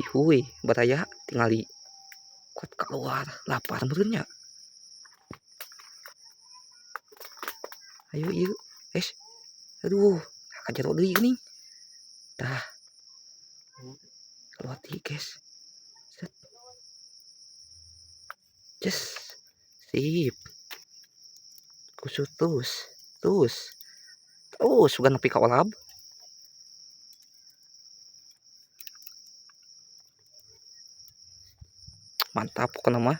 Cihuy baraya tingali kuat keluar lapar benernya. Ayo yuk guys, aduh kajar deui geuning tah keluar ti guys. Set. Yes, sip kusut terus suka nepi ka olab. Mantap pokoknya mah.